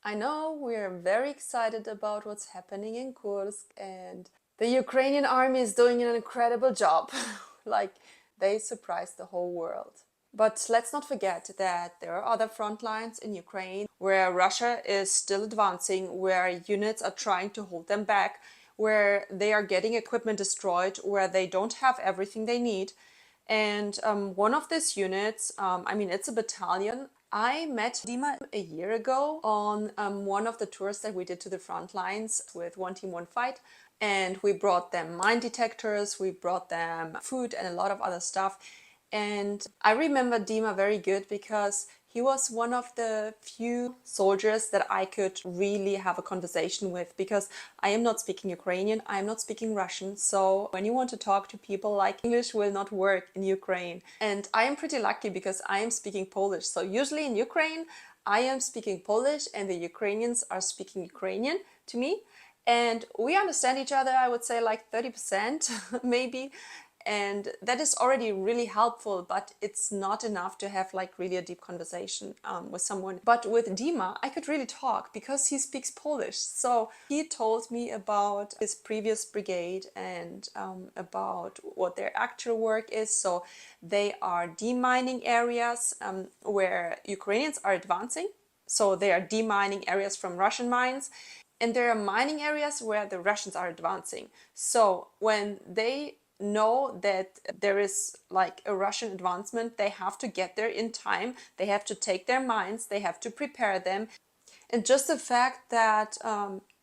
I know we're very excited about what's happening in Kursk, and the Ukrainian army is doing an incredible job. Like, they surprised the whole world. But let's not forget that there are other front lines in Ukraine where Russia is still advancing, where units are trying to hold them back, where they are getting equipment destroyed, where they don't have everything they need. And one of these units, it's a battalion. I met Dima a year ago on one of the tours that we did to the front lines with One Team, One Fight. And we brought them mine detectors, we brought them food and a lot of other stuff. And I remember Dima very good because he was one of the few soldiers that I could really have a conversation with, because I am not speaking Ukrainian, I am not speaking Russian. So when you want to talk to people, like, English will not work in Ukraine. And I am pretty lucky because I am speaking Polish. So usually in Ukraine, I am speaking Polish and the Ukrainians are speaking Ukrainian to me. And we understand each other, I would say like 30% maybe. And that is already really helpful, but it's not enough to have like really a deep conversation with someone. But with Dima, I could really talk because he speaks Polish. So he told me about his previous brigade and about what their actual work is. So they are demining areas where Ukrainians are advancing. So they are demining areas from Russian mines. And there are mining areas where the Russians are advancing. So when they know that there is like a Russian advancement, they have to get there in time, they have to take their mines, they have to prepare them. And just the fact that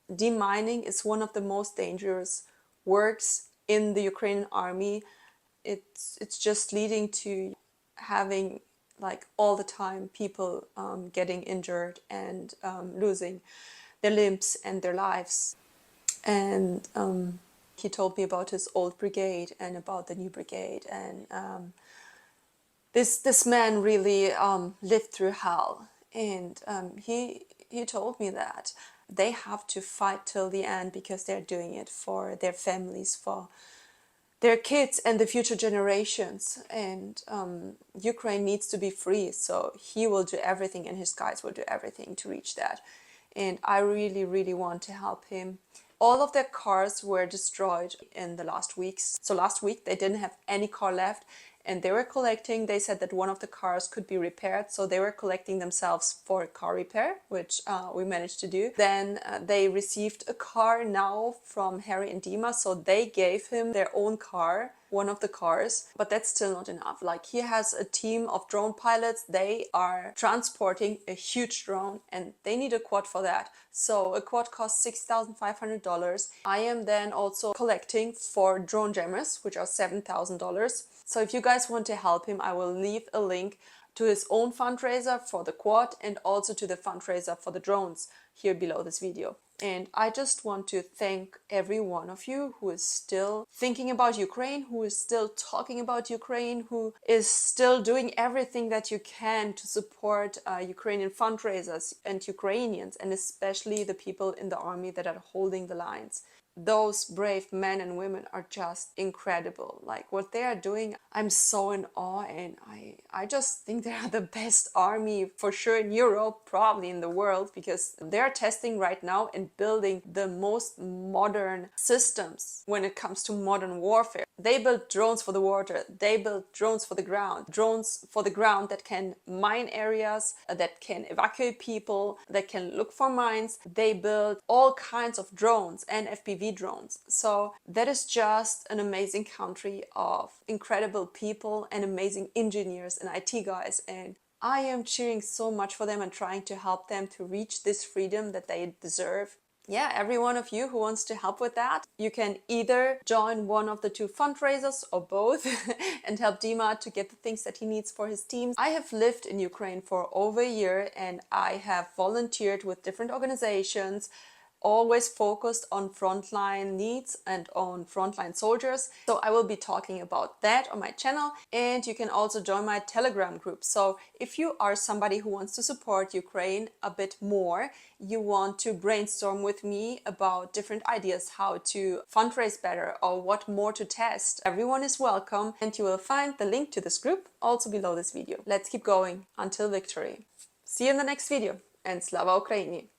demining is one of the most dangerous works in the Ukrainian army, it's just leading to having like all the time people getting injured and losing their limbs and their lives. And he told me about his old brigade and about the new brigade, and this man really lived through hell. And he told me that they have to fight till the end because they're doing it for their families, for their kids and the future generations. And Ukraine needs to be free, so he will do everything and his guys will do everything to reach that. And I really, really want to help him. All of their cars were destroyed in the last weeks. So last week they didn't have any car left, and they were collecting. They said that one of the cars could be repaired, so they were collecting themselves for car repair, which we managed to do. Then they received a car now from Harry and Dima, so they gave him their own car, one of the cars, but that's still not enough. Like, he has a team of drone pilots. They are transporting a huge drone and they need a quad for that. So a quad costs $6,500. I am then also collecting for drone jammers, which are $7,000. So if you guys want to help him, I will leave a link to his own fundraiser for the quad and also to the fundraiser for the drones here below this video. And I just want to thank every one of you who is still thinking about Ukraine, who is still talking about Ukraine, who is still doing everything that you can to support Ukrainian fundraisers and Ukrainians, and especially the people in the army that are holding the lines. Those brave men and women are just incredible. Like, what they are doing, I'm so in awe, and I just think they are the best army for sure in Europe, probably in the world, because they're testing right now and building the most modern systems when it comes to modern warfare. They build drones for the water, they build drones for the ground that can mine areas, that can evacuate people, that can look for mines. They build all kinds of drones and FPV drones. So that is just an amazing country of incredible people and amazing engineers and IT guys, and I am cheering so much for them and trying to help them to reach this freedom that they deserve. Yeah, every one of you who wants to help with that, you can either join one of the two fundraisers or both and help Dima to get the things that he needs for his teams. I have lived in Ukraine for over a year and I have volunteered with different organizations, always focused on frontline needs and on frontline soldiers. So I will be talking about that on my channel, and you can also join my Telegram group. So if you are somebody who wants to support Ukraine a bit more, you want to brainstorm with me about different ideas how to fundraise better or what more to test, everyone is welcome, and you will find the link to this group also below this video. Let's keep going until victory. See you in the next video, and Slava Ukraini!